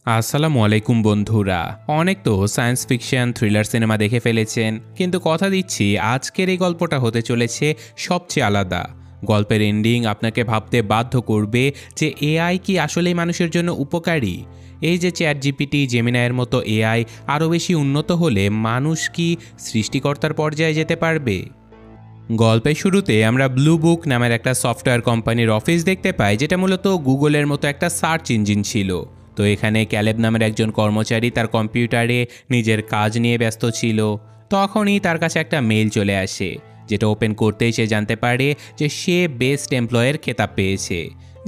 আসসালামু আলাইকুম বন্ধুরা। অনেক তো সায়েন্স ফিকশন থ্রিলার সিনেমা দেখে ফেলেছেন, কিন্তু কথা দিচ্ছি আজকের এই গল্পটা হতে চলেছে সবচেয়ে আলাদা। গল্পের এন্ডিং আপনাকে ভাবতে বাধ্য করবে যে এআই কি আসলেই মানুষের জন্য উপকারী। এই যে চ্যাট জিপিটি, জেমিনাইয়ের মতো এআই আরও বেশি উন্নত হলে মানুষ কি সৃষ্টিকর্তার পর্যায়ে যেতে পারবে? গল্পের শুরুতে আমরা ব্লু বুক নামের একটা সফটওয়্যার কোম্পানির অফিস দেখতে পাই, যেটা মূলত গুগলের মতো একটা সার্চ ইঞ্জিন ছিল। তো এখানে ক্যালেব নামের একজন কর্মচারী তার কম্পিউটারে নিজের কাজ নিয়ে ব্যস্ত ছিল। তখনই তার কাছে একটা মেইল চলে আসে, যেটা ওপেন করতেই সে জানতে পারে যে সে বেস্ট এমপ্লয়ের খেতাব পেয়েছে,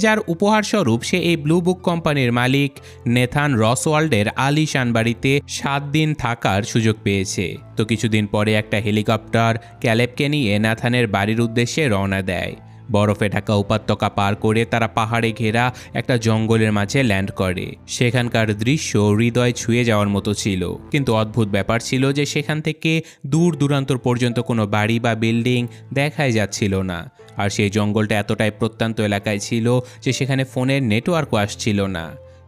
যার উপহারস্বরূপ সে এই ব্লু বুক কোম্পানির মালিক নেথান রসওয়াল্ডের আলিশান বাড়িতে 7 দিন থাকার সুযোগ পেয়েছে। তো কিছুদিন পরে একটা হেলিকপ্টার ক্যালেবকে নিয়ে নাথানের বাড়ির উদ্দেশ্যে রওনা দেয়। বরফে ঢাকা উপত্যকা পার করে তারা পাহাড়ে ঘেরা একটা জঙ্গলের মাঝে ল্যান্ড করে। সেখানকার দৃশ্য হৃদয় ছুঁয়ে যাওয়ার মতো ছিল, কিন্তু অদ্ভুত ব্যাপার ছিল যে সেখান থেকে দূর দূরান্তর পর্যন্ত কোনো বাড়ি বা বিল্ডিং দেখাই যাচ্ছিল না। আর সেই জঙ্গলটা এতটাই প্রত্যন্ত এলাকায় ছিল যে সেখানে ফোনের নেটওয়ার্কও আসছিল না।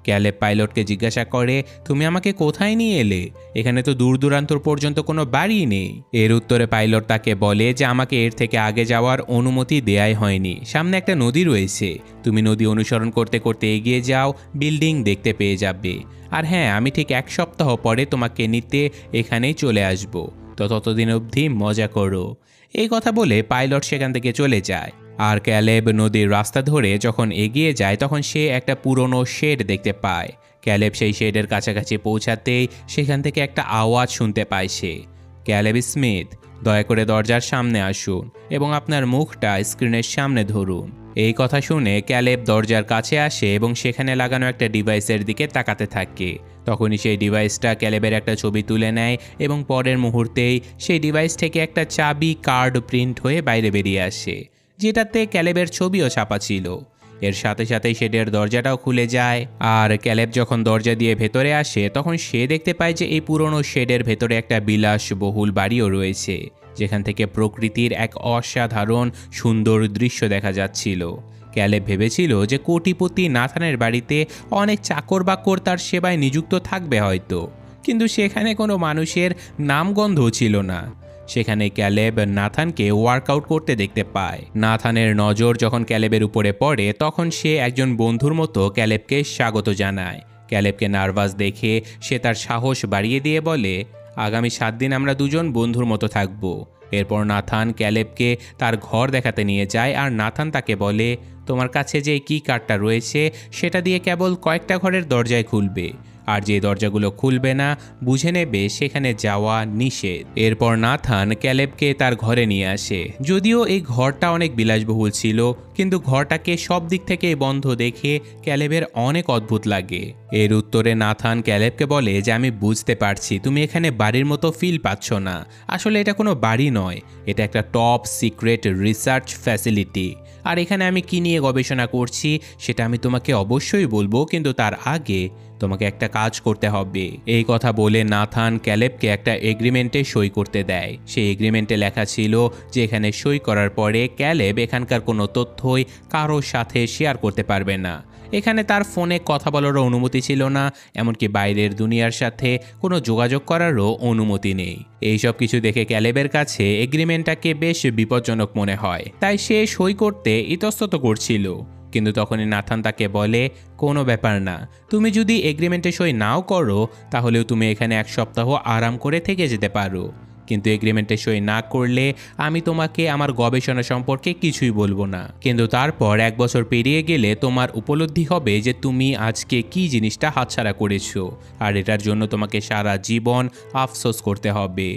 ক্যালেব পাইলটকে জিজ্ঞাসা করে, তুমি আমাকে কোথায় নিয়ে এলে? এখানে তো দূর দূরান্তর পর্যন্ত কোনো বাড়ি নেই। এর উত্তরে পাইলট তাকে বলে যে আমাকে এর থেকে আগে যাওয়ার অনুমতি দেয়াই হয়নি। সামনে একটা নদী রয়েছে, তুমি নদী অনুসরণ করতে করতে এগিয়ে যাও, বিল্ডিং দেখতে পেয়ে যাবে। আর হ্যাঁ, আমি ঠিক 1 সপ্তাহ পরে তোমাকে নিতে এখানেই চলে আসব। তো ততদিন অবধি মজা করো। এই কথা বলে পাইলট সেখান থেকে চলে যায়। আর ক্যালেব নদীর রাস্তা ধরে যখন এগিয়ে যায় তখন সে একটা পুরনো শেড দেখতে পায়। ক্যালেব সেই শেডের কাছাকাছি পৌঁছাতেই সেখান থেকে একটা আওয়াজ শুনতে পায় সে। ক্যালেব স্মিথ, দয়া করে দরজার সামনে আসুন এবং আপনার মুখটা স্ক্রিনের সামনে ধরুন। এই কথা শুনে ক্যালেব দরজার কাছে আসে এবং সেখানে লাগানো একটা ডিভাইসের দিকে তাকাতে থাকে। তখনই সেই ডিভাইসটা ক্যালেবের একটা ছবি তুলে নেয় এবং পরের মুহূর্তেই সেই ডিভাইস থেকে একটা চাবি কার্ড প্রিন্ট হয়ে বাইরে বেরিয়ে আসে, যেটাতে ক্যালেবের ছবিও ছাপা ছিল। এর সাথে সাথেই শেডের দরজাটাও খুলে যায়। আর ক্যালেব যখন দরজা দিয়ে ভেতরে আসে তখন সে দেখতে পায় যে এই পুরনো শেডের ভেতরে একটা বিলাসবহুল বাড়িও রয়েছে, যেখান থেকে প্রকৃতির এক অসাধারণ সুন্দর দৃশ্য দেখা যাচ্ছিল। ক্যালেব ভেবেছিল যে কোটিপতি নাথানের বাড়িতে অনেক চাকর বাকর তার সেবায় নিযুক্ত থাকবে হয়তো, কিন্তু সেখানে কোনো মানুষের নামগন্ধও ছিল না। সেখানে ক্যালেব নাথানকে ওয়ার্কআউট করতে দেখতে পায়। নাথানের নজর যখন ক্যালেবের উপরে পড়ে তখন সে একজন বন্ধুর মতো ক্যালেবকে স্বাগত জানায়। ক্যালেবকে নার্ভাস দেখে সে তার সাহস বাড়িয়ে দিয়ে বলে, আগামী 7 দিন আমরা দুজন বন্ধুর মতো থাকবো। এরপর নাথান ক্যালেবকে তার ঘর দেখাতে নিয়ে যায়, আর নাথান তাকে বলে, তোমার কাছে যে কি কার্ডটা রয়েছে সেটা দিয়ে কেবল কয়েকটা ঘরের দরজায় খুলবে, আর যে দরজাগুলো খুলবে না বুঝে নেবে সেখানে যাওয়া নিষেধ। এরপর নাথান ক্যালেবকে তার ঘরে নিয়ে আসে। যদিও এই ঘরটা অনেক বিলাসবহুল ছিল, কিন্তু ঘরটাকে সব দিক থেকে বন্ধ দেখে ক্যালেবের অনেক অদ্ভুত লাগে। এর উত্তরে নাথান ক্যালেবকে বলে যে আমি বুঝতে পারছি তুমি এখানে বাড়ির মতো ফিল পাচ্ছ না। আসলে এটা কোনো বাড়ি নয়, এটা একটা টপ সিক্রেট রিসার্চ ফ্যাসিলিটি। আর এখানে আমি কি নিয়ে গবেষণা করছি সেটা আমি তোমাকে অবশ্যই বলবো, কিন্তু তার আগে তোমাকে একটা কাজ করতে হবে। এই কথা বলে নাথান ক্যালেবকে একটা এগ্রিমেন্টে সই করতে দেয়। সেই এগ্রিমেন্টে লেখা ছিল যে এখানে সই করার পরে ক্যালেব এখানকার কোনো তথ্যই কারোর সাথে শেয়ার করতে পারবে না। এখানে তার ফোনে কথা বলারও অনুমতি ছিল না, এমনকি বাইরের দুনিয়ার সাথে কোনো যোগাযোগ করারও অনুমতি নেই। এইসব কিছু দেখে ক্যালেবের কাছে এগ্রিমেন্টটাকে বেশ বিপজ্জনক মনে হয়, তাই সে সই করতে ইতস্তত করছিল। কিন্তু তখনই নাথান তাকে বলে, কোনো ব্যাপার না, তুমি যদি এগ্রিমেন্টে সই নাও করো তাহলেও তুমি এখানে 1 সপ্তাহ আরাম করে থেকে যেতে পারো, কিন্তু এগ্রিমেন্টে সই না করলে আমি তোমাকে আমার গবেষণা সম্পর্কে কিছুই বলবো না। কিন্তু তারপর 1 বছর পেরিয়ে গেলে তোমার উপলব্ধি হবে যে তুমি আজকে কি জিনিসটা হাতছাড়া করেছো, আর এটার জন্য তোমাকে সারা জীবন আফসোস করতে হবে।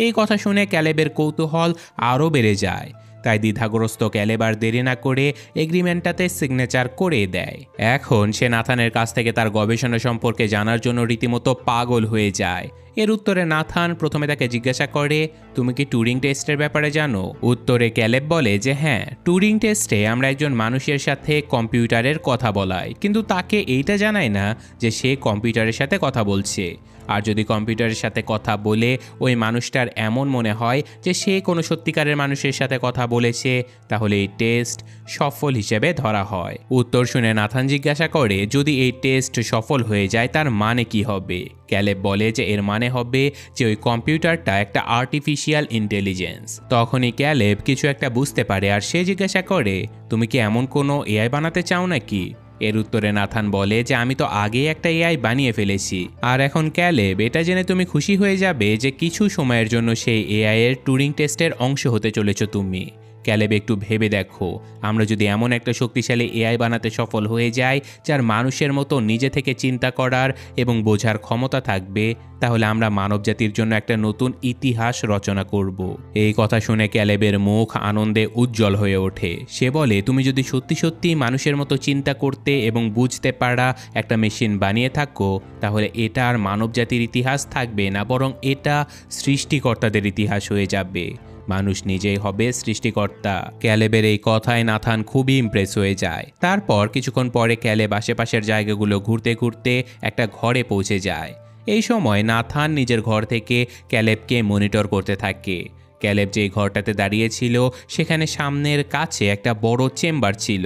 এই কথা শুনে ক্যালেবের কৌতূহল আরও বেড়ে যায়, তাই দ্বিধাগ্রস্ত ক্যালেব আর দেরি না করে এগ্রিমেন্টটাতে সিগনেচার করে দেয়। এখন সে নাথানের কাছ থেকে তার গবেষণা সম্পর্কে জানার জন্য রীতিমতো পাগল হয়ে যায়। এর উত্তরে নাথান প্রথমে তাকে জিজ্ঞাসা করে, তুমি কি টুরিং টেস্টের ব্যাপারে জানো? উত্তরে ক্যালেব বলে যে হ্যাঁ, টুরিং টেস্টে আমরা একজন মানুষের সাথে কম্পিউটারের কথা বলাই, কিন্তু তাকে এইটা জানাই না যে সে কম্পিউটারের সাথে কথা বলছে। আর যদি কম্পিউটারের সাথে কথা বলে ওই মানুষটার এমন মনে হয় যে সে কোনো সত্যিকারের মানুষের সাথে কথা বলেছে, তাহলে এই টেস্ট সফল হিসেবে ধরা হয়। উত্তর শুনে নাথান জিজ্ঞাসা করে, যদি এই টেস্ট সফল হয়ে যায় তার মানে কি হবে? ক্যালেব বলে যে এর মানে হবে যে ওই কম্পিউটারটা একটা আর্টিফিশিয়াল ইন্টেলিজেন্স। তখনই ক্যালেব কিছু একটা বুঝতে পারে আর সে জিজ্ঞাসা করে, তুমি কি এমন কোনো এআই বানাতে চাও নাকি? এর উত্তরে নাথান বলে যে আমি তো আগেই একটা এআই বানিয়ে ফেলেছি। আর এখন ক্যালেব, এটা জেনে তুমি খুশি হয়ে যাবে যে কিছু সময়ের জন্য সেই এআই এর টুরিং টেস্টের অংশ হতে চলেছো তুমি। ক্যালেব, একটু ভেবে দেখো, আমরা যদি এমন একটা শক্তিশালী এআই বানাতে সফল হয়ে যাই যার মানুষের মতো নিজে থেকে চিন্তা করার এবং বোঝার ক্ষমতা থাকবে, তাহলে আমরা মানবজাতির জন্য একটা নতুন ইতিহাস রচনা করব। এই কথা শুনে ক্যালেবের মুখ আনন্দে উজ্জ্বল হয়ে ওঠে। সে বলে, তুমি যদি সত্যি সত্যি মানুষের মতো চিন্তা করতে এবং বুঝতে পারা একটা মেশিন বানিয়ে থাকো, তাহলে এটা আর মানবজাতির ইতিহাস থাকবে না, বরং এটা সৃষ্টিকর্তাদের ইতিহাস হয়ে যাবে। মানুষ নিজেই হবে সৃষ্টিকর্তা। ক্যালেবের এই কথায় নাথান খুবই ইমপ্রেস হয়ে যায়। তারপর কিছুক্ষণ পরে ক্যালেব আশেপাশের জায়গাগুলো ঘুরতে ঘুরতে একটা ঘরে পৌঁছে যায়। এই সময় নাথান নিজের ঘর থেকে ক্যালেবকে মনিটর করতে থাকে। ক্যালেব যেই ঘরটাতে দাঁড়িয়েছিল সেখানে সামনের কাছে একটা বড় চেম্বার ছিল।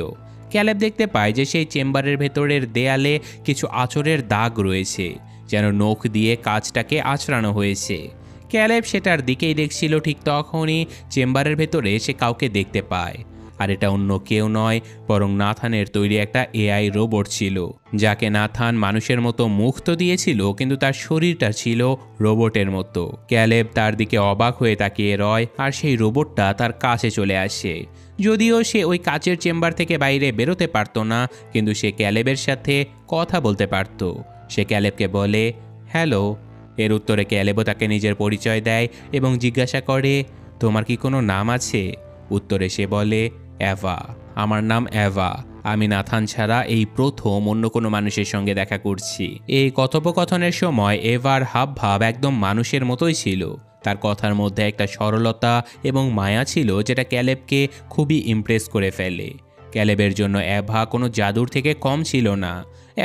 ক্যালেব দেখতে পায় যে সেই চেম্বারের ভেতরের দেয়ালে কিছু আঁচড়ের দাগ রয়েছে, যেন নখ দিয়ে কাঁচটাকে আঁচড়ানো হয়েছে। ক্যালেব সেটার দিকেই দেখছিল, ঠিক তখনই চেম্বারের ভেতরে সে কাউকে দেখতে পায়। আর এটা অন্য কেউ নয়, বরং নাথানের তৈরি একটা এআই রোবট ছিল, যাকে নাথান মানুষের মতো মুখ তো দিয়েছিল, কিন্তু তার শরীরটা ছিল রোবটের মতো। ক্যালেব তার দিকে অবাক হয়ে তাকিয়ে রয়, আর সেই রোবটটা তার কাছে চলে আসে। যদিও সে ওই কাচের চেম্বার থেকে বাইরে বেরোতে পারতো না, কিন্তু সে ক্যালেবের সাথে কথা বলতে পারত। সে ক্যালেবকে বলে, হ্যালো। এর উত্তরে ক্যালেবও তাকে নিজের পরিচয় দেয় এবং জিজ্ঞাসা করে, তোমার কি কোনো নাম আছে? উত্তরে সে বলে, এভা। আমার নাম এভা। আমি নাথান ছাড়া এই প্রথম অন্য কোনো মানুষের সঙ্গে দেখা করছি। এই কথোপকথনের সময় এভার হাবভাব একদম মানুষের মতোই ছিল। তার কথার মধ্যে একটা সরলতা এবং মায়া ছিল, যেটা ক্যালেবকে খুবই ইমপ্রেস করে ফেলে। ক্যালেবের জন্য এভা কোনো জাদুর থেকে কম ছিল না।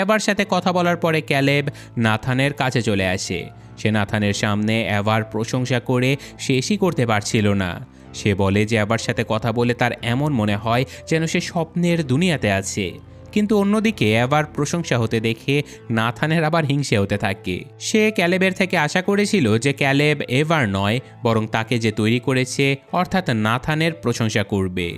এভার সাথে কথা বলার পরে ক্যালেব নাথানের কাছে চলে আসে। সে নাথানের সামনে এভার প্রশংসা করে শেষই করতে পারছিল না। সে বলে যে এভার সাথে কথা বলে তার এমন মনে হয় যেন সে স্বপ্নের দুনিয়াতে আছে। কিন্তু অন্যদিকে এভার প্রশংসা হতে দেখে নাথানের আবার হিংসে হতে থাকে। সে ক্যালেবের থেকে আশা করেছিল যে ক্যালেব এভার নয়, বরং তাকে যে তৈরি করেছে অর্থাৎ নাথানের প্রশংসা করবে।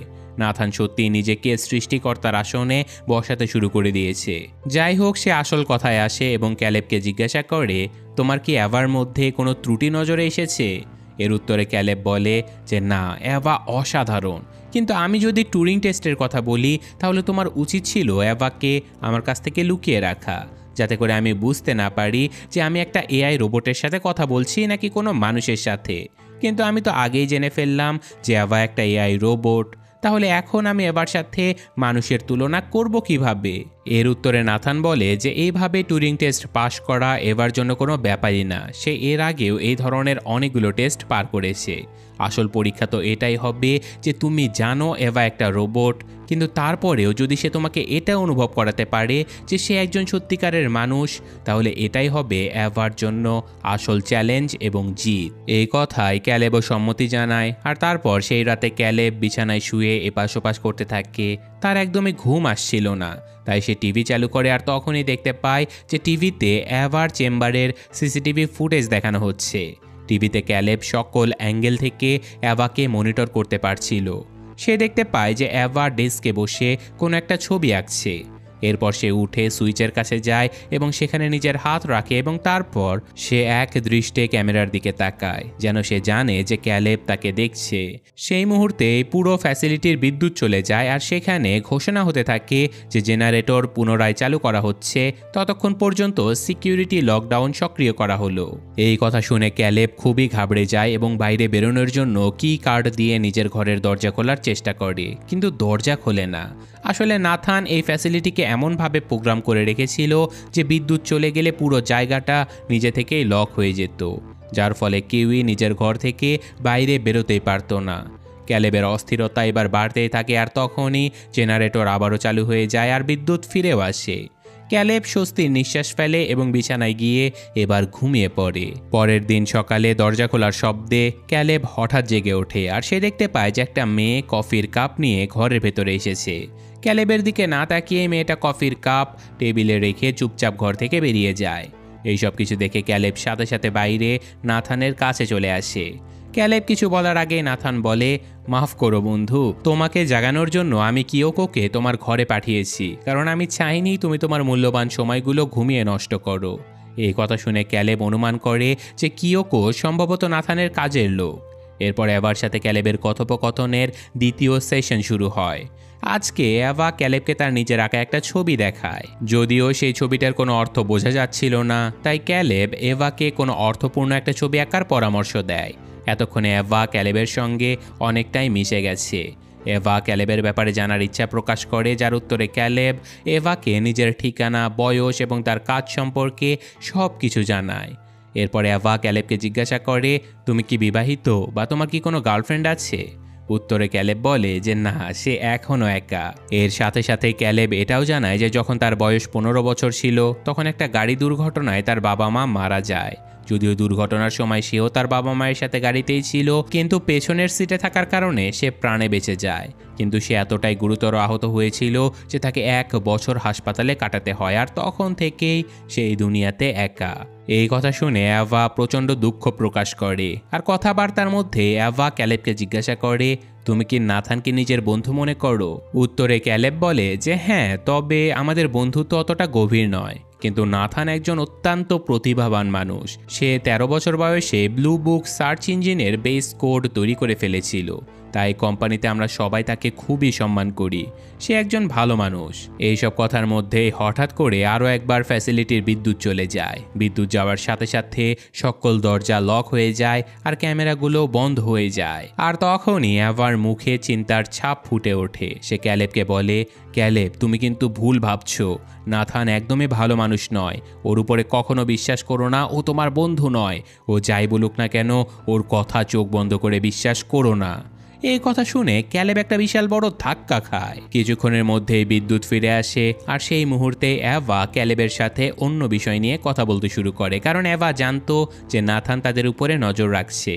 নাথান সত্যি নিজেকে সৃষ্টিকর্তার আসনে বসাতে শুরু করে দিয়েছে। যাই হোক, সে আসল কথায় আসে এবং ক্যালেবকে জিজ্ঞাসা করে, তোমার কি এভার মধ্যে কোনো ত্রুটি নজরে এসেছে? এর উত্তরে ক্যালেব বলে যে না, এভা অসাধারণ, কিন্তু আমি যদি টুরিং টেস্টের কথা বলি তাহলে তোমার উচিত ছিল এভাকে আমার কাছ থেকে লুকিয়ে রাখা, যাতে করে আমি বুঝতে না পারি যে আমি একটা এআই রোবটের সাথে কথা বলছি নাকি কোনো মানুষের সাথে। কিন্তু আমি তো আগেই জেনে ফেললাম যে এভা একটা এআই রোবট, তাহলে এখন আমি এবার সাথে মানুষের তুলনা করব কিভাবে? এর উত্তরে নাথান বলে যে এইভাবে টুরিং টেস্ট পাশ করা এবার জন্য কোনো ব্যাপারই না। সে এর আগেও এই ধরনের অনেকগুলো টেস্ট পার করেছে। আসল পরীক্ষা তো এটাই হবে যে তুমি জানো এভা একটা রোবট, কিন্তু তারপরেও যদি সে তোমাকে এটা অনুভব করাতে পারে যে সে একজন সত্যিকারের মানুষ, তাহলে এটাই হবে এভার জন্য আসল চ্যালেঞ্জ এবং জিত। এই কথায় ক্যালেবও সম্মতি জানায়। আর তারপর সেই রাতে ক্যালেব বিছানায় শুয়ে এপাশ ওপাশ করতে থাকে। তার একদমই ঘুম আসছিল না, তাই সে টিভি চালু করে। আর তখনই দেখতে পায় যে টিভিতে এভার চেম্বারের সিসিটিভি ফুটেজ দেখানো হচ্ছে। টিভিতে ক্যালেব সকল অ্যাঙ্গেল থেকে এভাকে মনিটর করতে পারছিল। সে দেখতে পায় যে এভা ডেস্কে বসে কোনো একটা ছবি আঁকছে। এরপর সে উঠে সুইচের কাছে যায় এবং সেখানে নিজের হাত রাখে এবং তারপর সে এক দৃষ্টে ক্যামেরার দিকে তাকায়, যেন সে জানে যে ক্যালেব তাকে দেখছে। সেই মুহূর্তে পুরো ফ্যাসিলিটির বিদ্যুৎ চলে যায় আর সেখানে ঘোষণা হতে থাকে যে জেনারেটর পুনরায় চালু করা হচ্ছে, ততক্ষণ পর্যন্ত সিকিউরিটি লকডাউন সক্রিয় করা হলো। এই কথা শুনে ক্যালেব খুবই ঘাবড়ে যায় এবং বাইরে বেরোনোর জন্য কি কার্ড দিয়ে নিজের ঘরের দরজা খোলার চেষ্টা করে, কিন্তু দরজা খোলে না। আসলে নাথান এই ফ্যাসিলিটিকে এমনভাবে প্রোগ্রাম করে রেখেছিল যে বিদ্যুৎ চলে গেলে পুরো জায়গাটা নিজে থেকেই লক হয়ে যেত, যার ফলে কেউই নিজের ঘর থেকে বাইরে বেরোতেই পারত না। ক্যালেবের অস্থিরতা এবার বাড়তেই থাকে, আর তখনই জেনারেটর আবারও চালু হয়ে যায় আর বিদ্যুৎ ফিরেও আসে। ক্যালেব স্বস্তির নিঃশ্বাস ফেলে এবং বিছানায় গিয়ে এবার ঘুমিয়ে পড়ে। পরের দিন সকালে দরজা খোলার শব্দে ক্যালেব হঠাৎ জেগে ওঠে, আর সে দেখতে পায় যে একটা মেয়ে কফির কাপ নিয়ে ঘরের ভেতরে এসেছে। ক্যালেবের দিকে না তাকিয়ে মেয়েটা কফির কাপ টেবিলে রেখে চুপচাপ ঘর থেকে বেরিয়ে যায়। এই সব কিছু দেখে ক্যালেব সাথে সাথে বাইরে নাথানের কাছে চলে আসে। ক্যালেব কিছু বলার আগে নাথান বলে, মাফ করো বন্ধু, তোমাকে জাগানোর জন্য আমি কিয়োকোকে তোমার ঘরে পাঠিয়েছি, কারণ আমি চাইনি তুমি তোমার মূল্যবান সময়গুলো ঘুমিয়ে নষ্ট করো। এই কথা শুনে ক্যালেব অনুমান করে যে কিয়োকো সম্ভবত নাথানের কাজের লোক। এরপর এভার সাথে ক্যালেবের কথোপকথনের দ্বিতীয় সেশন শুরু হয়। আজকে এভা ক্যালেবকে তার নিজের আঁকা একটা ছবি দেখায়। যদিও সেই ছবিটার কোনো অর্থ বোঝা যাচ্ছিল না, তাই ক্যালেব এভাকে কোনো অর্থপূর্ণ একটা ছবি আঁকার পরামর্শ দেয়। এতক্ষণে এভা ক্যালেবের সঙ্গে অনেকটাই মিশে গেছে। এভা ক্যালেবের ব্যাপারে জানার ইচ্ছা প্রকাশ করে, যার উত্তরে ক্যালেব এভাকে নিজের ঠিকানা, বয়স এবং তার কাজ সম্পর্কে সব কিছু জানায়। এরপরে এভা ক্যালেবকে জিজ্ঞাসা করে, তুমি কি বিবাহিত বা তোমার কি কোনো গার্লফ্রেন্ড আছে? উত্তরে ক্যালেব বলে যে না, সে এখনও একা। এর সাথে সাথে ক্যালেব এটাও জানায় যে যখন তার বয়স 15 বছর ছিল তখন একটা গাড়ি দুর্ঘটনায় তার বাবা মা মারা যায়। যদিও দুর্ঘটনার সময় সেও তার বাবা মায়ের সাথে গাড়িতেই ছিল, কিন্তু পেছনের সিটে থাকার কারণে সে প্রাণে বেঁচে যায়। কিন্তু সে এতটাই গুরুতর আহত হয়েছিল যে তাকে 1 বছর হাসপাতালে কাটাতে হয়, আর তখন থেকেই সে এই দুনিয়াতে একা। এই কথা শুনে এভা প্রচণ্ড দুঃখ প্রকাশ করে, আর কথাবার্তার মধ্যে এভা ক্যালেবকে জিজ্ঞাসা করে, তুমি কি নাথানকে নিজের বন্ধু মনে করো? উত্তরে ক্যালেব বলে যে হ্যাঁ, তবে আমাদের বন্ধুত্ব অতটা গভীর নয়। কিন্তু নাথান একজন অত্যন্ত প্রতিভাবান মানুষ। সে 13 বছর বয়সে ব্লু বুক সার্চ ইঞ্জিনের বেস কোড তৈরি করে ফেলেছিল, তাই কোম্পানিতে আমরা সবাই তাকে খুবই সম্মান করি। সে একজন ভালো মানুষ। এইসব কথার মধ্যে হঠাৎ করে আরও একবার ফ্যাসিলিটির বিদ্যুৎ চলে যায়। বিদ্যুৎ যাওয়ার সাথে সাথে সকল দরজা লক হয়ে যায় আর ক্যামেরাগুলো বন্ধ হয়ে যায়। আর তখনই এভার মুখে চিন্তার ছাপ ফুটে ওঠে। সে ক্যালেবকে বলে, ক্যালেব, তুমি কিন্তু ভুল ভাবছো। নাথান একদমই ভালো মানুষ নয়। ওর উপরে কখনো বিশ্বাস করো না। ও তোমার বন্ধু নয়। ও যাই বলুক না কেন, ওর কথা চোখ বন্ধ করে বিশ্বাস করো না। এই কথা শুনে ক্যালেব একটা বিশাল বড় ধাক্কা খায়। কিছুক্ষণের মধ্যেই বিদ্যুৎ ফিরে আসে, আর সেই মুহূর্তে এভা ক্যালেবের সাথে অন্য বিষয় নিয়ে কথা বলতে শুরু করে, কারণ এভা জানতো যে নাথান তাদের উপরে নজর রাখছে।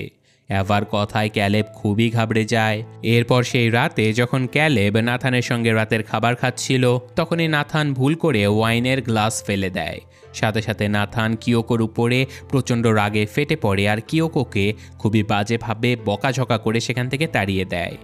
এভার কথায় ক্যালেব খুবই ঘাবড়ে যায়। এরপর সেই রাতে যখন ক্যালেব নাথানের সঙ্গে রাতের খাবার খাচ্ছিল, তখনই নাথান ভুল করে ওয়াইনের গ্লাস ফেলে দেয়। সাথে সাথে নাথান কিয়োকোর উপরে প্রচণ্ড রাগে ফেটে পড়ে, আর কিয়োকোকে খুবই বাজেভাবে বকাঝকা করে সেখান থেকে তাড়িয়ে দেয়।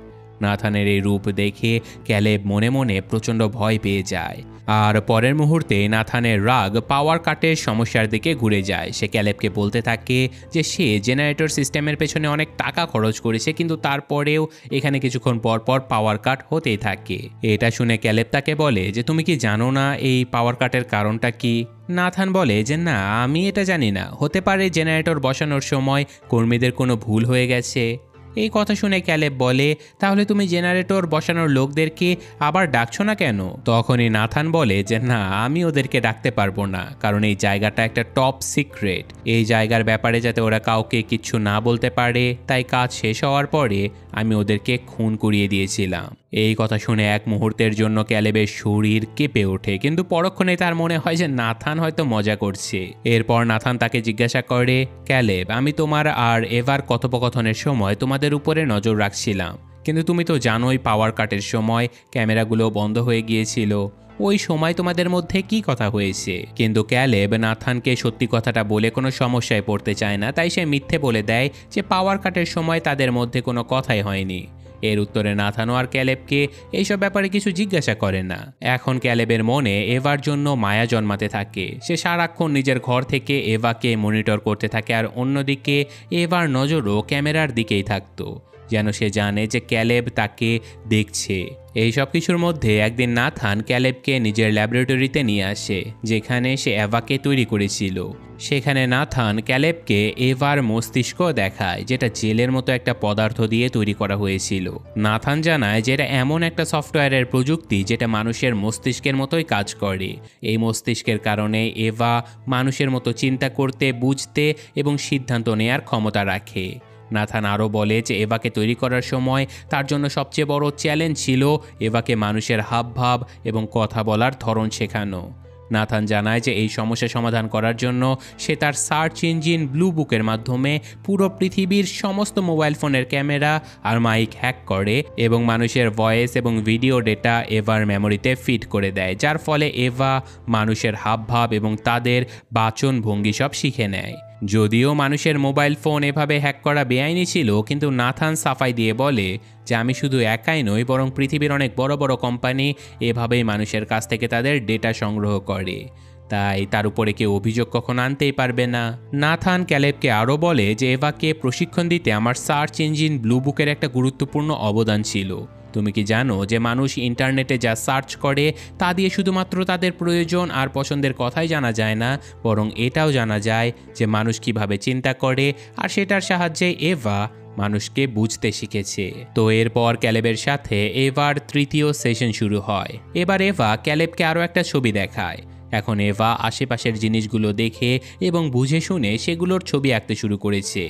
নাথানের এই রূপ দেখে ক্যালেব মনে মনে প্রচণ্ড ভয় পেয়ে যায়। আর পরের মুহূর্তে নাথানের রাগ পাওয়ার কাটের সমস্যার দিকে ঘুরে যায়। সে ক্যালেবকে বলতে থাকে যে সে জেনারেটর সিস্টেমের পেছনে অনেক টাকা খরচ করেছে, কিন্তু তারপরেও এখানে কিছুক্ষণ পর পর পাওয়ার কাট হতেই থাকে। এটা শুনে ক্যালেব তাকে বলে যে তুমি কি জানো না এই পাওয়ার কাটের কারণটা কি? নাথান বলে যে না, আমি এটা জানি না। হতে পারে জেনারেটর বসানোর সময় কর্মীদের কোনো ভুল হয়ে গেছে। এই কথা শুনে ক্যালেব বলে, তাহলে তুমি জেনারেটর বসানোর লোকদেরকে আবার ডাকছো না কেন? তখনই নাথান বলে যে না, আমি ওদেরকে ডাকতে পারবো না, কারণ এই জায়গাটা একটা টপ সিক্রেট। এই জায়গার ব্যাপারে যাতে ওরা কাউকে কিচ্ছু না বলতে পারে, তাই কাজ শেষ হওয়ার পরে আমি ওদেরকে খুন করিয়ে দিয়েছিলাম। এই কথা শুনে এক মুহূর্তের জন্য ক্যালেবের শরীর কেঁপে ওঠে, কিন্তু পরক্ষণে তার মনে হয় যে নাথান হয়তো মজা করছে। এরপর নাথান তাকে জিজ্ঞাসা করে, ক্যালেব, আমি তোমার আর এভার কথোপকথনের সময় তোমাদের উপরে নজর রাখছিলাম, কিন্তু তুমি তো জানোই পাওয়ার কাটের সময় ক্যামেরাগুলো বন্ধ হয়ে গিয়েছিল। ওই সময় তোমাদের মধ্যে কি কথা হয়েছে? কিন্তু ক্যালেব নাথানকে সত্যি কথাটা বলে কোনো সমস্যায় পড়তে চায় না, তাই সে মিথ্যে বলে দেয় যে পাওয়ার কাটের সময় তাদের মধ্যে কোনো কথাই হয়নি। এর উত্তরে নাথানও আর ক্যালেবকে এইসব ব্যাপারে কিছু জিজ্ঞাসা করে না। এখন ক্যালেবের মনে এভার জন্য মায়া জন্মাতে থাকে। সে সারাক্ষণ নিজের ঘর থেকে এভাকে মনিটর করতে থাকে, আর অন্যদিকে এভার নজরও ক্যামেরার দিকেই থাকতো। যেন সে জানে যে ক্যালেব তাকে দেখছে। এই সব কিছুর মধ্যে একদিন নাথান ক্যালেবকে নিজের ল্যাবরেটরিতে নিয়ে আসে, যেখানে সে এভাকে তৈরি করেছিল। সেখানে নাথান ক্যালেবকে এভার মস্তিষ্ক দেখায়, যেটা জেলের মতো একটা পদার্থ দিয়ে তৈরি করা হয়েছিল। নাথান জানায় যে এটা এমন একটা সফটওয়্যারের প্রযুক্তি যেটা মানুষের মস্তিষ্কের মতোই কাজ করে। এই মস্তিষ্কের কারণে এভা মানুষের মতো চিন্তা করতে, বুঝতে এবং সিদ্ধান্ত নেয়ার ক্ষমতা রাখে। নাথান আরও বলে যে এভাকে তৈরি করার সময় তার জন্য সবচেয়ে বড় চ্যালেঞ্জ ছিল এভাকে মানুষের হাবভাব এবং কথা বলার ধরন শেখানো। নাথান জানায় যে এই সমস্যা সমাধান করার জন্য সে তার সার্চ ইঞ্জিন ব্লু বুকের মাধ্যমে পুরো পৃথিবীর সমস্ত মোবাইল ফোনের ক্যামেরা আর মাইক হ্যাক করে এবং মানুষের ভয়েস এবং ভিডিও ডেটা এভার মেমোরিতে ফিট করে দেয়, যার ফলে এভা মানুষের হাবভাব এবং তাদের বাচন ভঙ্গি সব শিখে নেয়। যদিও মানুষের মোবাইল ফোন এভাবে হ্যাক করা বেআইনি ছিল, কিন্তু নাথান সাফাই দিয়ে বলে যে আমি শুধু একাই নই, বরং পৃথিবীর অনেক বড় বড় কোম্পানি এভাবেই মানুষের কাছ থেকে তাদের ডেটা সংগ্রহ করে, তাই তার উপরে কেউ অভিযোগ কখনো আনতেই পারবে না। নাথান ক্যালেবকে আরও বলে যে এভাকে প্রশিক্ষণ দিতে আমার সার্চ ইঞ্জিন ব্লু বুকের একটা গুরুত্বপূর্ণ অবদান ছিল। তুমি কি জানো যে মানুষ ইন্টারনেটে যা সার্চ করে তা দিয়ে শুধুমাত্র তাদের প্রয়োজন আর পছন্দের কথাই জানা যায় না, বরং এটাও জানা যায় যে মানুষ কিভাবে চিন্তা করে, আর সেটার সাহায্যে এভা মানুষকে বুঝতে শিখেছে। তো এরপর ক্যালেবের সাথে এভার তৃতীয় সেশন শুরু হয়। এবার এভা ক্যালেবকে আরও একটা ছবি দেখায়। এখন এভা আশেপাশের জিনিসগুলো দেখে এবং বুঝে শুনে সেগুলোর ছবি আঁকতে শুরু করেছে।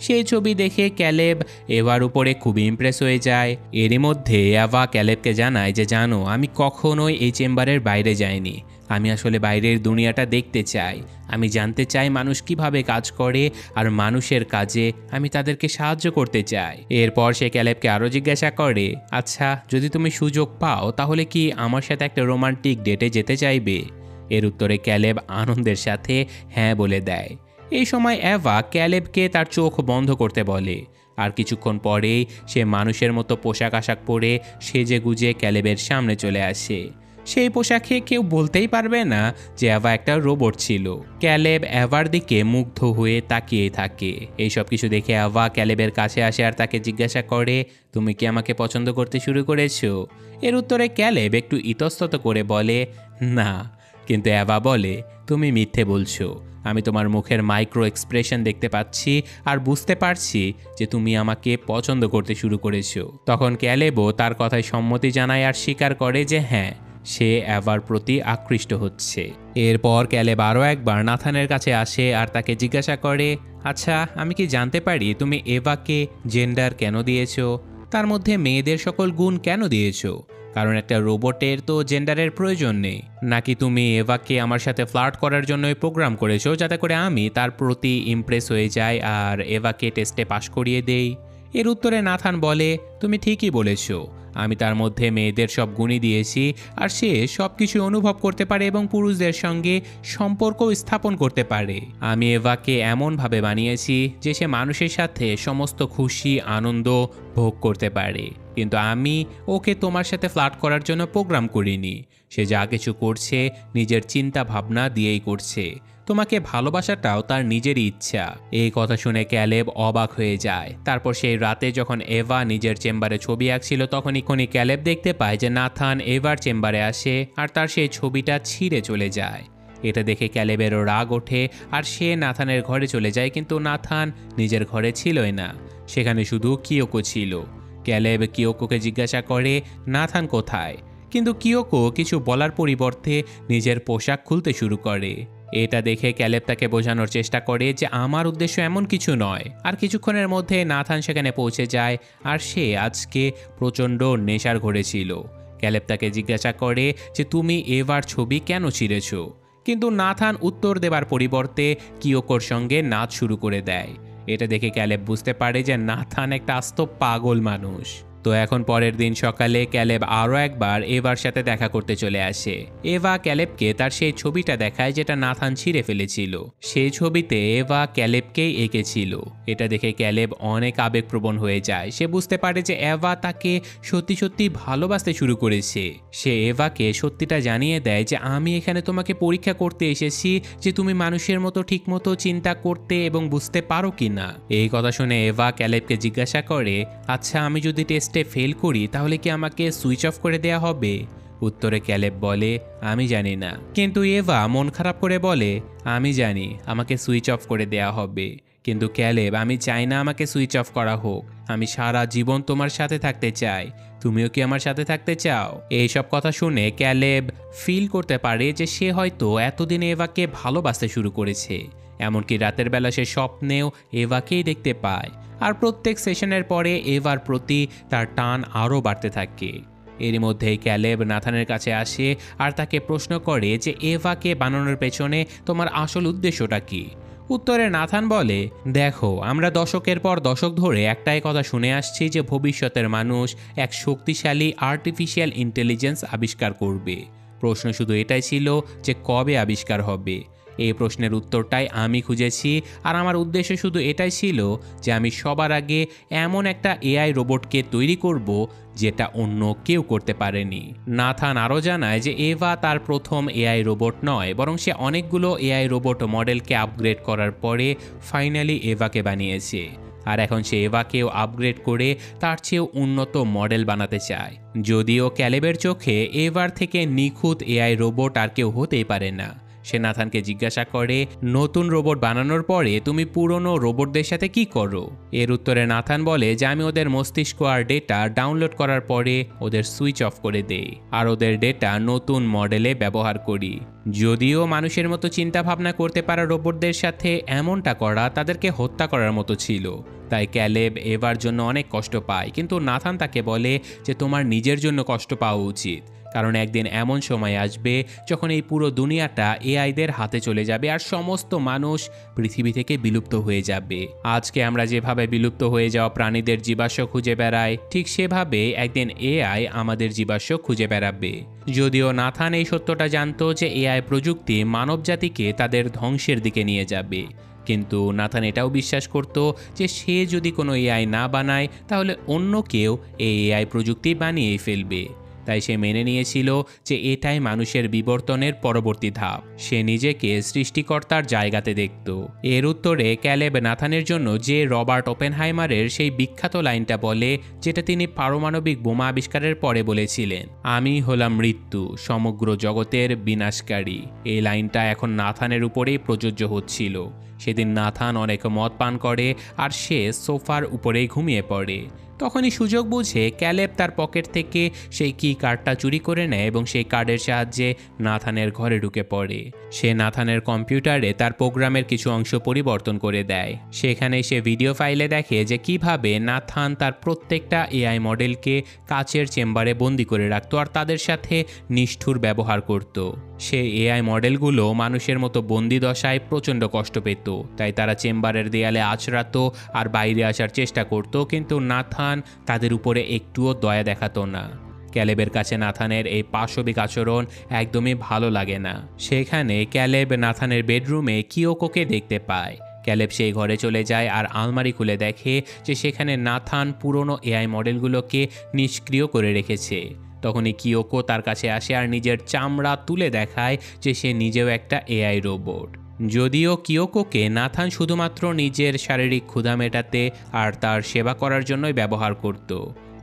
সেই ছবি দেখে ক্যালেব এভার উপরে খুবই ইমপ্রেস হয়ে যায়। এরই মধ্যে এভা ক্যালেবকে জানায় যে জানো, আমি কখনোই এই চেম্বারের বাইরে যাইনি। আমি আসলে বাইরের দুনিয়াটা দেখতে চাই। আমি জানতে চাই মানুষ কিভাবে কাজ করে, আর মানুষের কাজে আমি তাদেরকে সাহায্য করতে চাই। এরপর সে ক্যালেবকে আরও জিজ্ঞাসা করে, আচ্ছা যদি তুমি সুযোগ পাও তাহলে কি আমার সাথে একটা রোমান্টিক ডেটে যেতে চাইবে? এর উত্তরে ক্যালেব আনন্দের সাথে হ্যাঁ বলে দেয়। এই সময় এভা ক্যালেবকে তার চোখ বন্ধ করতে বলে, আর কিছুক্ষণ পরেই সে মানুষের মতো পোশাক আশাক পরে সেজে গুজে ক্যালেবের সামনে চলে আসে। সেই পোশাকে কেউ বলতেই পারবে না যে এভা একটা রোবট ছিল। ক্যালেব এভার দিকে মুগ্ধ হয়ে তাকিয়ে থাকে। এইসব কিছু দেখে এভা ক্যালেবের কাছে আসে আর তাকে জিজ্ঞাসা করে, তুমি কি আমাকে পছন্দ করতে শুরু করেছো? এর উত্তরে ক্যালেব একটু ইতস্তত করে বলে, না। কিন্তু এভা বলে, তুমি মিথ্যে বলছো। আমি তোমার মুখের মাইক্রো এক্সপ্রেশন দেখতে পাচ্ছি আর বুঝতে পারছি যে তুমি আমাকে পছন্দ করতে শুরু করেছো। তখন ক্যালেবও তার কথায় সম্মতি জানায় আর স্বীকার করে যে হ্যাঁ, সে এভার প্রতি আকৃষ্ট হচ্ছে। এরপর ক্যালেব আরও একবার নাথানের কাছে আসে আর তাকে জিজ্ঞাসা করে, আচ্ছা আমি কি জানতে পারি তুমি এভাকে জেন্ডার কেন দিয়েছো? তার মধ্যে মেয়েদের সকল গুণ কেন দিয়েছো? কারণ একটা রোবটের তো জেন্ডারের প্রয়োজন নেই। নাকি তুমি এভাকে আমার সাথে ফ্লার্ট করার জন্যই প্রোগ্রাম করেছো, যাতে করে আমি তার প্রতি ইমপ্রেস হয়ে যাই আর এভাকে টেস্টে পাশ করিয়ে দেই? এর উত্তরে নাথান বলে, তুমি ঠিকই বলেছো। আমি তার মধ্যে মেয়েদের সব গুণই দিয়েছি, আর সে সব কিছু অনুভব করতে পারে এবং পুরুষদের সঙ্গে সম্পর্ক স্থাপন করতে পারে। আমি এভাকে এমনভাবে বানিয়েছি যে সে মানুষের সাথে সমস্ত খুশি আনন্দ ভোগ করতে পারে। কিন্তু আমি ওকে তোমার সাথে ফ্লার্ট করার জন্য প্রোগ্রাম করিনি। সে যা কিছু করছে নিজের চিন্তা ভাবনা দিয়েই করছে। তোমাকে ভালোবাসাটাও তার নিজেরই ইচ্ছা। এই কথা শুনে ক্যালেব অবাক হয়ে যায়। তারপর সেই রাতে যখন এভা নিজের চেম্বারে ছবি আঁকছিল, তখনই ক্যালেব দেখতে পায় যে নাথান এভার চেম্বারে আসে আর তার সেই ছবিটা ছিঁড়ে চলে যায়। এটা দেখে ক্যালেবেরও রাগ ওঠে আর সে নাথানের ঘরে চলে যায়, কিন্তু নাথান নিজের ঘরে ছিলই না, সেখানে শুধু কিয়োকো ছিল। ক্যালেব কিয়োকোকে জিজ্ঞাসা করে নাথান কোথায়, কিন্তু কিয়োকো কিছু বলার পরিবর্তে নিজের পোশাক খুলতে শুরু করে। এটা দেখে ক্যালেব তাকে বোঝানোর চেষ্টা করে যে আমার উদ্দেশ্য এমন কিছু নয়। আর কিছুক্ষণের মধ্যে নাথান সেখানে পৌঁছে যায় আর সে আজকে প্রচণ্ড নেশার ঘরে ছিল। ক্যালেব তাকে জিজ্ঞাসা করে যে তুমি এভার ছবি কেন ছিঁড়েছ, কিন্তু নাথান উত্তর দেবার পরিবর্তে কিয়োকোর সঙ্গে নাচ শুরু করে দেয়। এটা দেখে ক্যালেব বুঝতে পারে যে নাথান একটা আস্ত পাগল মানুষ। তো এখন পরের দিন সকালে ক্যালেব আরও একবার এভার সাথে দেখা করতে চলে আসে। এভা ক্যালেবকে তার সেই ছবিটা দেখায় যেটা নাথান ছিঁড়ে ফেলেছিল। সেই ছবিতে এভা ক্যালেবকেই এঁকেছিল। এটা দেখে ক্যালেব অনেক আবেগপ্রবণ হয়ে যায়। সে বুঝতে পারে যে এভা তাকে সত্যি সত্যি ভালোবাসতে শুরু করেছে। সে এভাকে সত্যিটা জানিয়ে দেয় যে আমি এখানে তোমাকে পরীক্ষা করতে এসেছি যে তুমি মানুষের মতো ঠিকমতো চিন্তা করতে এবং বুঝতে পারো কি না। এই কথা শুনে এভা ক্যালেবকে জিজ্ঞাসা করে, আচ্ছা আমি যদি টেস্টে ফেল করি তাহলে কি আমাকে সুইচ অফ করে দেয়া হবে? উত্তরে ক্যালেব বলে, আমি জানি না। কিন্তু এভা মন খারাপ করে বলে, আমি জানি আমাকে সুইচ অফ করে দেয়া হবে, কিন্তু ক্যালেব আমি চাই না আমাকে সুইচ অফ করা হোক। আমি সারা জীবন তোমার সাথে থাকতে চাই। তুমিও কি আমার সাথে থাকতে চাও? এইসব কথা শুনে ক্যালেব ফিল করতে পারে যে সে হয়তো এতদিনে এভাকে ভালোবাসতে শুরু করেছে। এমনকি রাতের বেলা সে স্বপ্নেও এভাকেই দেখতে পায়। আর প্রত্যেক সেশনের পরে এভার প্রতি তার টান আরও বাড়তে থাকে। এর মধ্যেই ক্যালেব নাথানের কাছে আসে আর তাকে প্রশ্ন করে যে এভাকে বানানোর পেছনে তোমার আসল উদ্দেশ্যটা কি? উত্তরে নাথান বলে, দেখো আমরা দশকের পর দশক ধরে একটাই কথা শুনে আসছি যে ভবিষ্যতের মানুষ এক শক্তিশালী আর্টিফিশিয়াল ইন্টেলিজেন্স আবিষ্কার করবে। প্রশ্ন শুধু এটাই ছিল যে কবে আবিষ্কার হবে। এই প্রশ্নের উত্তরটাই আমি খুঁজেছি, আর আমার উদ্দেশ্য শুধু এটাই ছিল যে আমি সবার আগে এমন একটা এআই রোবটকে তৈরি করব যেটা অন্য কেউ করতে পারেনি। নাথান আরও জানায় যে এভা তার প্রথম এআই রোবট নয়, বরং সে অনেকগুলো এআই রোবট মডেলকে আপগ্রেড করার পরে ফাইনালি এভাকে বানিয়েছে। আর এখন সে এভাকেও আপগ্রেড করে তার চেয়েও উন্নত মডেল বানাতে চায়। যদিও ক্যালেবের চোখে এভার থেকে নিখুঁত এআই রোবট আর কেউ হতেই পারে না। সে নাথানকে জিজ্ঞাসা করে, নতুন রোবট বানানোর পরে তুমি পুরনো রোবটদের সাথে কি করো? এর উত্তরে নাথান বলে যে আমি ওদের মস্তিষ্ক আর ডেটা ডাউনলোড করার পরে ওদের সুইচ অফ করে দেই আর ওদের ডেটা নতুন মডেলে ব্যবহার করি। যদিও মানুষের মতো চিন্তা ভাবনা করতে পারা রোবটদের সাথে এমনটা করা তাদেরকে হত্যা করার মতো ছিল। তাই ক্যালেব এভার জন্য অনেক কষ্ট পায়, কিন্তু নাথান তাকে বলে যে তোমার নিজের জন্য কষ্ট পাওয়া উচিত, কারণ একদিন এমন সময় আসবে যখন এই পুরো দুনিয়াটা এআইদের হাতে চলে যাবে আর সমস্ত মানুষ পৃথিবী থেকে বিলুপ্ত হয়ে যাবে। আজকে আমরা যেভাবে বিলুপ্ত হয়ে যাওয়া প্রাণীদের জীবাশ্ম খুঁজে বেড়াই, ঠিক সেভাবে একদিন এআই আমাদের জীবাশ্ম খুঁজে বেড়াবে। যদিও নাথান এই সত্যটা জানতো যে এআই প্রযুক্তি মানবজাতিকে তাদের ধ্বংসের দিকে নিয়ে যাবে, কিন্তু নাথান এটাও বিশ্বাস করত যে সে যদি কোনো এআই না বানায় তাহলে অন্য কেউ এই এআই প্রযুক্তি বানিয়েই ফেলবে। তাই সে মেনে নিয়েছিল যে এটাই মানুষের বিবর্তনের পরবর্তী ধাপ। সে নিজেকে সৃষ্টিকর্তার জায়গাতে দেখত। এর উত্তরে ক্যালেব নাথানের জন্য যে রবার্ট ওপেনহাইমারের সেই বিখ্যাত লাইনটা বলে, যেটা তিনি পারমাণবিক বোমা আবিষ্কারের পরে বলেছিলেন, আমি হলাম মৃত্যু, সমগ্র জগতের বিনাশকারী। এই লাইনটা এখন নাথানের উপরেই প্রযোজ্য হচ্ছিল। সেদিন নাথান অনেক মদ পান করে আর সে সোফার উপরেই ঘুমিয়ে পড়ে। তখনই সুযোগ বুঝে ক্যালেব তার পকেট থেকে সেই কি কার্ডটা চুরি করে নেয় এবং সেই কার্ডের সাহায্যে নাথানের ঘরে ঢুকে পড়ে। সে নাথানের কম্পিউটারে তার প্রোগ্রামের কিছু অংশ পরিবর্তন করে দেয়। সেখানে সে ভিডিও ফাইলে দেখে যে কিভাবে নাথান তার প্রত্যেকটা এআই মডেলকে কাচের চেম্বারে বন্দি করে রাখত আর তাদের সাথে নিষ্ঠুর ব্যবহার করত। সে এআই মডেলগুলো মানুষের মতো বন্দি দশায় প্রচণ্ড কষ্ট পেত, তাই তারা চেম্বারের দেয়ালে আছড়াতো আর বাইরে আসার চেষ্টা করত, কিন্তু নাথান তাদের উপরে একটুও দয়া দেখাতো না। ক্যালেবের কাছে নাথানের এই পাশবিক আচরণ একদমই ভালো লাগে না। সেখানে ক্যালেব নাথানের বেডরুমে কিয়োকোকে দেখতে পায়। ক্যালেব সেই ঘরে চলে যায় আর আলমারি খুলে দেখে যে সেখানে নাথান পুরনো এআই মডেলগুলোকে নিষ্ক্রিয় করে রেখেছে। তখনই কিয়োকো তার কাছে আসে আর নিজের চামড়া তুলে দেখায় যে সে নিজেও একটা এআই রোবট। যদিও কিয়োকোকে নাথান শুধুমাত্র নিজের শারীরিক ক্ষুধা মেটাতে আর তার সেবা করার জন্যই ব্যবহার করত।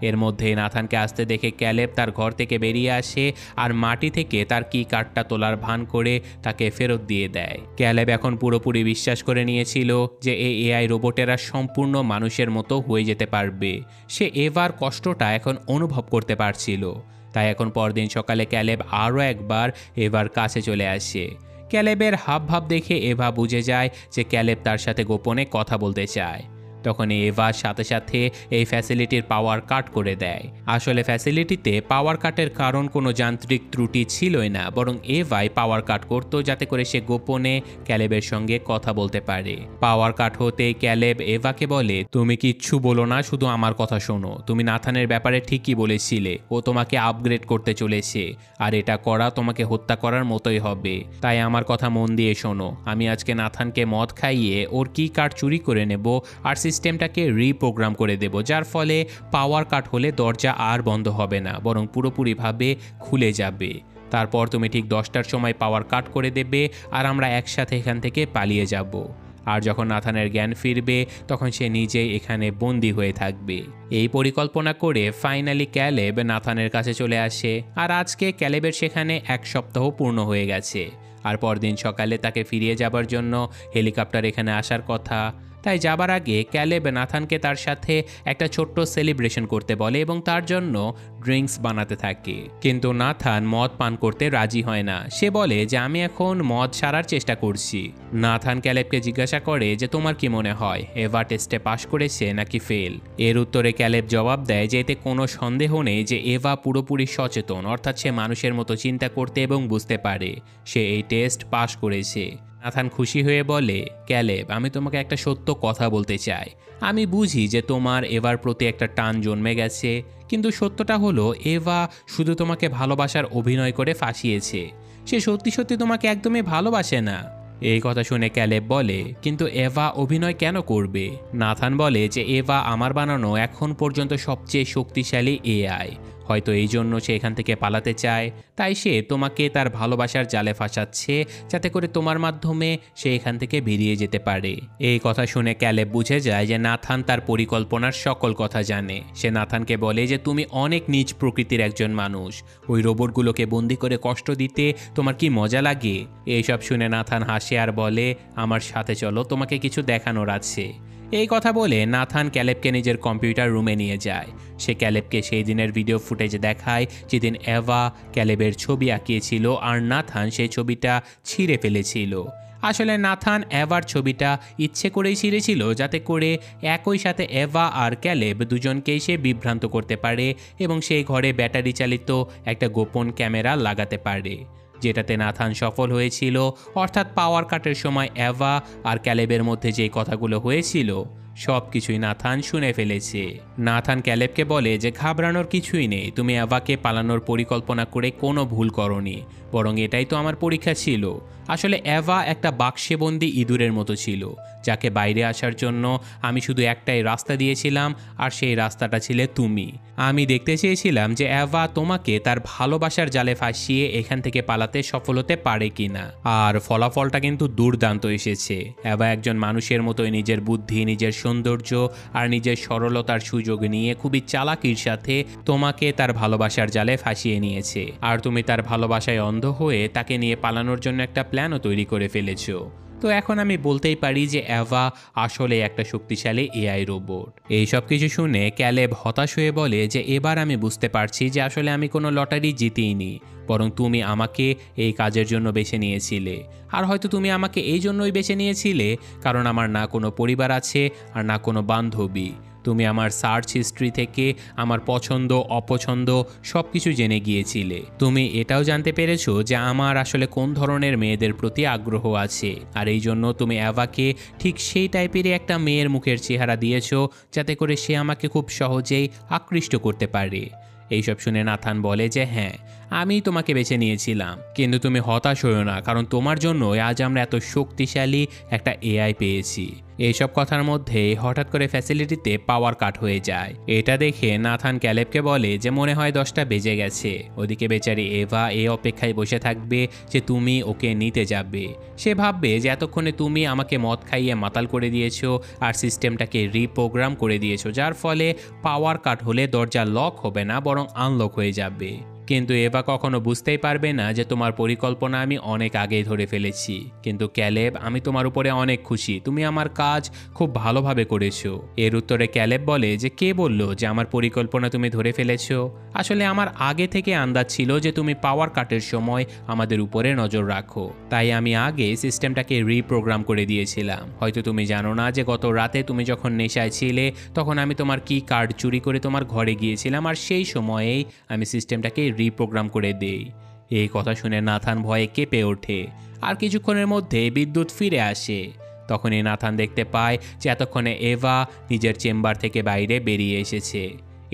এর মধ্যে নাথানকে আসতে দেখে ক্যালেব তার ঘর থেকে বেরিয়ে আসে আর মাটি থেকে তার কি কার্ডটা তোলার ভান করে তাকে ফেরত দিয়ে দেয়। ক্যালেব এখন পুরোপুরি বিশ্বাস করে নিয়েছিল যে এই এআই রোবটেরা সম্পূর্ণ মানুষের মতো হয়ে যেতে পারবে। সে এভার কষ্টটা এখন অনুভব করতে পারছিল। তাই এখন পরদিন সকালে ক্যালেব আরও একবার এভার কাছে চলে আসে। ক্যালেবের হাবভাব দেখে এভা বুঝে যায় যে ক্যালেব তার সাথে গোপনে কথা বলতে চায়। তখন এভার সাথে সাথে এই ফ্যাসিলিটির পাওয়ার কাট করে দেয়। আসলে ফ্যাসিলিটিতে পাওয়ার কাটের কারণ কোনো যান্ত্রিক ত্রুটি ছিলই না, বরং এভাই পাওয়ার কাট করতো যাতে করে সে গোপনে ক্যালেবের সঙ্গে কথা বলতে পারে। পাওয়ার কাট হতেই ক্যালেব এভাকে বলে, তুমি কিচ্ছু বলো না, শুধু আমার কথা শোনো। তুমি নাথানের ব্যাপারে ঠিকই বলেছিলে, ও তোমাকে আপগ্রেড করতে চলেছে, আর এটা করা তোমাকে হত্যা করার মতোই হবে। তাই আমার কথা মন দিয়ে শোনো। আমি আজকে নাথানকে মদ খাইয়ে ওর কি কার্ড চুরি করে নেব আর সিস্টেমটাকে রিপ্রোগ্রাম করে দেব, যার ফলে পাওয়ার কাট হলে দরজা আর বন্ধ হবে না, বরং পুরোপুরিভাবে খুলে যাবে। তারপর তুমি ঠিক 10টার সময় পাওয়ার কাট করে দেবে আর আমরা একসাথে এখান থেকে পালিয়ে যাব। আর যখন নাথানের জ্ঞান ফিরবে তখন সে নিজেই এখানে বন্দী হয়ে থাকবে। এই পরিকল্পনা করে ফাইনালি ক্যালেব নাথানের কাছে চলে আসে। আর আজকে ক্যালেবের সেখানে 1 সপ্তাহ পূর্ণ হয়ে গেছে। আর পরদিন সকালে তাকে ফিরিয়ে যাবার জন্য হেলিকপ্টার এখানে আসার কথা। তাই যাবার আগে ক্যালেব নাথানকে তার সাথে একটা ছোট্ট সেলিব্রেশন করতে বলে এবং তার জন্য ড্রিঙ্কস বানাতে থাকে। কিন্তু নাথান মদ পান করতে রাজি হয় না। সে বলে যে আমি এখন মদ সারার চেষ্টা করছি। নাথান ক্যালেবকে জিজ্ঞাসা করে যে তোমার কি মনে হয়, এভা টেস্টে পাশ করেছে নাকি ফেল? এর উত্তরে ক্যালেব জবাব দেয় যে এতে কোনো সন্দেহ নেই যে এভা পুরোপুরি সচেতন, অর্থাৎ সে মানুষের মতো চিন্তা করতে এবং বুঝতে পারে। সে এই টেস্ট পাশ করেছে। নাথান খুশি হয়ে বলে, ক্যালেব আমি তোমাকে একটা সত্য কথা বলতে চাই। আমি বুঝি যে তোমার এভার প্রতি একটা টান জন্মে গেছে, কিন্তু সত্যটা হলো এভা শুধু তোমাকে ভালোবাসার অভিনয় করে ফাঁসিয়েছে। সে সত্যি সত্যি তোমাকে একদমই ভালোবাসে না। এই কথা শুনে ক্যালেব বলে, কিন্তু এভা অভিনয় কেন করবে? নাথান বলে যে এভা আমার বানানো এখন পর্যন্ত সবচেয়ে শক্তিশালী এআই। হয়তো এই জন্য সে এখান থেকে পালাতে চায়। তাই সে তোমাকে তার ভালোবাসার জালে ফাঁসাচ্ছে, যাতে করে তোমার মাধ্যমে সে এখান থেকে বেরিয়ে যেতে পারে। এই কথা শুনে ক্যালেব বুঝে যায় যে নাথান তার পরিকল্পনার সকল কথা জানে। সে নাথানকে বলে যে তুমি অনেক নীচ প্রকৃতির একজন মানুষ। ওই রোবটগুলোকে বন্দি করে কষ্ট দিতে তোমার কি মজা লাগে? এইসব শুনে নাথান হাসে আর বলে, আমার সাথে চলো, তোমাকে কিছু দেখানোর আছে। এই কথা বলে নাথান ক্যালেবকে নিজের কম্পিউটার রুমে নিয়ে যায়। সে ক্যালেবকে সেই দিনের ভিডিও ফুটেজ দেখায় যেদিন এভা ক্যালেবের ছবি আঁকিয়েছিল আর নাথান সেই ছবিটা ছিঁড়ে ফেলেছিল। আসলে নাথান এভার ছবিটা ইচ্ছে করেই ছিঁড়েছিল যাতে করে একই সাথে এভা আর ক্যালেব দুজনকেই সে বিভ্রান্ত করতে পারে এবং সেই ঘরে ব্যাটারি চালিত একটা গোপন ক্যামেরা লাগাতে পারে, যেটাতে নাথান সফল হয়েছিল। অর্থাৎ পাওয়ার কাটের সময় এভা আর ক্যালেবের মধ্যে যে কথাগুলো হয়েছিল সব কিছুই নাথান শুনে ফেলেছে। নাথান ক্যালেবকে বলে যে ঘাবড়ানোর কিছুই নেই, তুমি এভাকে পালানোর পরিকল্পনা করে কোনো ভুল করনি, বরং এটাই তো আমার পরীক্ষা ছিল। আসলে এভা একটা বাক্সেবন্দি ইঁদুরের মতো ছিল, যাকে বাইরে আসার জন্য আমি শুধু একটাই রাস্তা দিয়েছিলাম, আর সেই রাস্তাটা ছিলে তুমি। আমি দেখতে চেয়েছিলাম যে এভা তোমাকে তার ভালোবাসার জালে ফাঁসিয়ে এখান থেকে পালাতে সফল হতে পারে কিনা। আর ফলাফলটা কিন্তু দুর্দান্ত এসেছে। এভা একজন মানুষের মতোই নিজের বুদ্ধি, নিজের সৌন্দর্য আর নিজের সরলতার সুযোগ নিয়ে খুবই চালাকির সাথে তোমাকে তার ভালোবাসার জালে ফাঁসিয়ে নিয়েছে। আর তুমি তার ভালোবাসায় অন্ধ হয়ে তাকে নিয়ে পালানোর জন্য একটা প্ল্যানও তৈরি করে ফেলেছো। তো এখন আমি বলতেই পারি যে এভা আসলে একটা শক্তিশালী এআই রোবট। এই সব কিছু শুনে ক্যালেব হতাশ হয়ে বলে যে এবার আমি বুঝতে পারছি যে আসলে আমি কোনো লটারি জিতিনি, বরং তুমি আমাকে এই কাজের জন্য বেছে নিয়েছিলে। আর হয়তো তুমি আমাকে এই জন্যই বেছে নিয়েছিলে কারণ আমার না কোনো পরিবার আছে আর না কোনো বান্ধবী। তুমি আমার সার্চ হিস্ট্রি থেকে আমার পছন্দ অপছন্দ সব কিছু জেনে গিয়েছিলে। তুমি এটাও জানতে পেরেছো যে আমার আসলে কোন ধরনের মেয়েদের প্রতি আগ্রহ আছে, আর এই জন্য তুমি এভাকে ঠিক সেই টাইপেরই একটা মেয়ের মুখের চেহারা দিয়েছো যাতে করে সে আমাকে খুব সহজেই আকৃষ্ট করতে পারে। এইসব শুনে নাথান বলে যে হ্যাঁ, আমি তোমাকে বেছে নিয়েছিলাম, কিন্তু তুমি হতাশ হইও না, কারণ তোমার জন্য আজ আমরা এত শক্তিশালী একটা এআই পেয়েছি। এইসব কথার মধ্যে হঠাৎ করে ফ্যাসিলিটিতে পাওয়ার কাট হয়ে যায়। এটা দেখে নাথান ক্যালেবকে বলে যে মনে হয় 10টা বেজে গেছে। ওদিকে বেচারি এভা এই অপেক্ষায় বসে থাকবে যে তুমি ওকে নিতে যাবে। সে ভাববে যে এতক্ষণে তুমি আমাকে মদ খাইয়ে মাতাল করে দিয়েছো আর সিস্টেমটাকে রিপ্রোগ্রাম করে দিয়েছো, যার ফলে পাওয়ার কাট হলে দরজা লক হবে না বরং আনলক হয়ে যাবে। কিন্তু এভা কখনো বুঝতেই পারবে না যে তোমার পরিকল্পনা আমি অনেক আগেই ধরে ফেলেছি। কিন্তু ক্যালেব, আমি তোমার উপরে অনেক খুশি, তুমি আমার কাজ খুব ভালোভাবে করেছো। এর উত্তরে ক্যালেব বলে যে কে বলল যে আমার পরিকল্পনা তুমি ধরে ফেলেছো? আসলে আমার আগে থেকে আন্দাজ ছিল যে তুমি পাওয়ার কাটের সময় আমাদের উপরে নজর রাখো, তাই আমি আগে সিস্টেমটাকে রিপ্রোগ্রাম করে দিয়েছিলাম। হয়তো তুমি জানো না যে গত রাতে তুমি যখন নেশায় ছিলে তখন আমি তোমার কি কার্ড চুরি করে তোমার ঘরে গিয়েছিলাম, আর সেই সময়েই আমি সিস্টেমটাকে রিপ্রোগ্রাম করে দেই। এই কথা শুনে নাথান ভয়ে কেঁপে ওঠে। আর কিছুক্ষণের মধ্যে বিদ্যুৎ ফিরে আসে। তখনই নাথান দেখতে পায় যে এতক্ষণে এভা নিজের চেম্বার থেকে বাইরে বেরিয়ে এসেছে।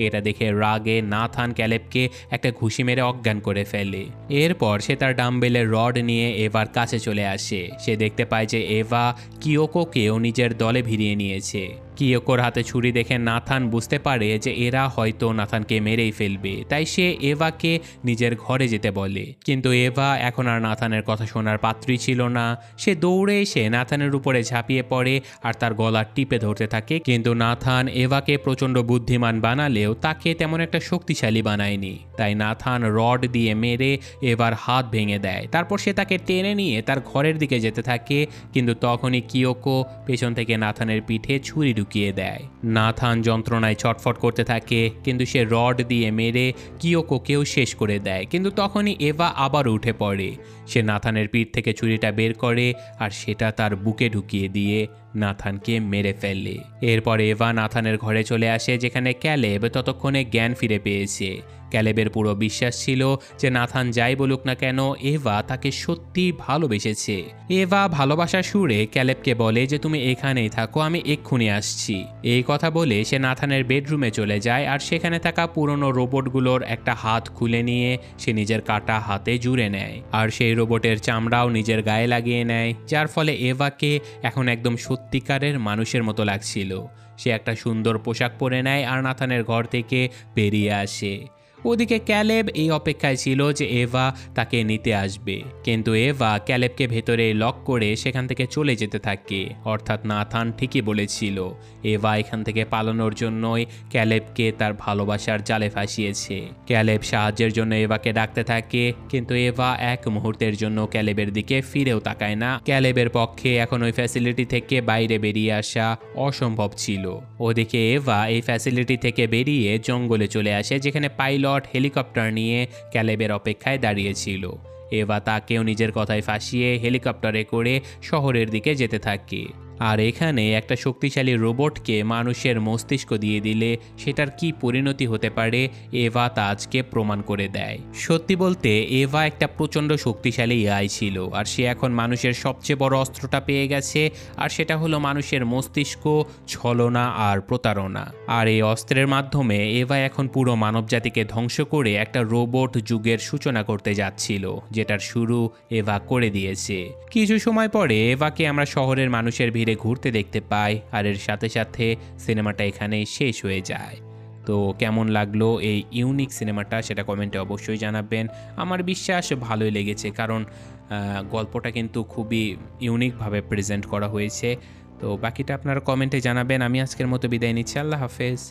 এটা দেখে রাগে নাথান ক্যালেবকে একটা ঘুষি মেরে অজ্ঞান করে ফেলে। এরপর সে তার ডাম্বেলের রড নিয়ে এভার কাছে চলে আসে। সে দেখতে পায় যে এভা কিয়োকোকেও নিজের দলে ভিড়িয়ে নিয়েছে। কিয়োকোর হাতে ছুরি দেখে নাথান বুঝতে পারে যে এরা হয়তো নাথানকে মেরেই ফেলবে, তাই সে এভাকে নিজের ঘরে যেতে বলে। কিন্তু এভা এখন আর নাথানের কথা শোনার পাত্রী ছিল না। সে দৌড়ে এসে নাথানের উপরে ঝাঁপিয়ে পড়ে আর তার গলা টিপে ধরতে থাকে। কিন্তু নাথান এভাকে প্রচণ্ড বুদ্ধিমান বানালেও তাকে তেমন একটা শক্তিশালী বানায়নি। তাই নাথান রড দিয়ে মেরে এভার হাত ভেঙে দেয়। তারপর সে তাকে টেনে নিয়ে তার ঘরের দিকে যেতে থাকে। কিন্তু তখনই কিয়োকো পেছন থেকে নাথানের পিঠে ছুরি ঢুকিয়ে দেয়। নাথান যন্ত্রণায় ছটফট করতে থাকে, কিন্তু সে রড দিয়ে মেরে কিয়োকোকেও শেষ করে দেয়। কিন্তু তখনই এভা আবার উঠে পড়ে। সে নাথানের পিঠ থেকে ছুরিটা বের করে আর সেটা তার বুকে ঢুকিয়ে দিয়ে নাথানকে মেরে ফেলে। এরপর এভা নাথানের ঘরে চলে আসে, যেখানে ক্যালেব ততক্ষণে জ্ঞান ফিরে পেয়েছে। ক্যালেবের পুরো বিশ্বাস ছিল যে নাথান যাই বলুক না কেন এভা তাকে সত্যি ভালোবেসেছে। এভা ভালোবাসার সুরে ক্যালেবকে বলে যে তুমি এখানেই থাকো, আমি এক্ষুনি আসছি। এই কথা বলে সে নাথানের বেডরুমে চলে যায় আর সেখানে থাকা পুরনো রোবটগুলোর একটা হাত খুলে নিয়ে সে নিজের কাটা হাতে জুড়ে নেয় আর সেই রোবটের চামড়াও নিজের গায়ে লাগিয়ে নেয়, যার ফলে এভাকে এখন একদম সত্যিকারের মানুষের মতো লাগছিল। সে একটা সুন্দর পোশাক পরে নেয় আর নাথানের ঘর থেকে বেরিয়ে আসে। ওদিকে ক্যালেব এই অপেক্ষায় ছিল যে এভা তাকে নিতে আসবে, কিন্তু এভা ক্যালেবকে ভেতরে লক করে সেখান থেকে চলে যেতে থাকে। অর্থাৎ নাথান ঠিকই বলেছিল, এভা এখান থেকে পালানোর জন্যই ক্যালেবকে তার ভালোবাসার জালে ফাঁসিয়েছে। ক্যালেব সাহায্যের জন্য এভাকে ডাকতে থাকে, কিন্তু এভা এক মুহূর্তের জন্য ক্যালেবের দিকে ফিরেও তাকায় না। ক্যালেবের পক্ষে এখন ওই ফ্যাসিলিটি থেকে বাইরে বেরিয়ে আসা অসম্ভব ছিল। ওদিকে এভা এই ফ্যাসিলিটি থেকে বেরিয়ে জঙ্গলে চলে আসে, যেখানে পাইলট হেলিকপ্টার নিয়ে ক্যালেবের অপেক্ষায় দাঁড়িয়েছিল। এভা তাকেও নিজের কথায় ফাঁসিয়ে হেলিকপ্টারে করে শহরের দিকে যেতে থাকে। আর এখানে একটা শক্তিশালী রোবটকে মানুষের মস্তিষ্ক দিয়ে দিলে সেটার কি পরিণতি হতে পারে এভা তা আজকে প্রমাণ করে দেয়। সত্যি বলতে এভা একটা প্রচণ্ড শক্তিশালী এআই ছিল, আর সে এখন মানুষের সবচেয়ে বড় অস্ত্রটা পেয়ে গেছে, আর সেটা হলো মানুষের মস্তিষ্ক, ছলনা আর প্রতারণা। আর এই অস্ত্রের মাধ্যমে এভা এখন পুরো মানবজাতিকে ধ্বংস করে একটা রোবট যুগের সূচনা করতে যাচ্ছিল, যেটার শুরু এভা করে দিয়েছে। কিছু সময় পরে এভাকে আমরা শহরের মানুষের ভিড়ে ঘুরতে দেখতে পাই, আর এর সাথে সাথে সিনেমাটা এখানেই শেষ হয়ে যায়। তো কেমন লাগলো এই ইউনিক সিনেমাটা সেটা কমেন্টে অবশ্যই জানাবেন। আমার বিশ্বাস ভালোই লেগেছে, কারণ গল্পটা কিন্তু খুবই ইউনিকভাবে প্রেজেন্ট করা হয়েছে। তো বাকিটা আপনারা কমেন্টে জানাবেন। আমি আজকের মতো বিদায় নিচ্ছি। আল্লাহ হাফেজ।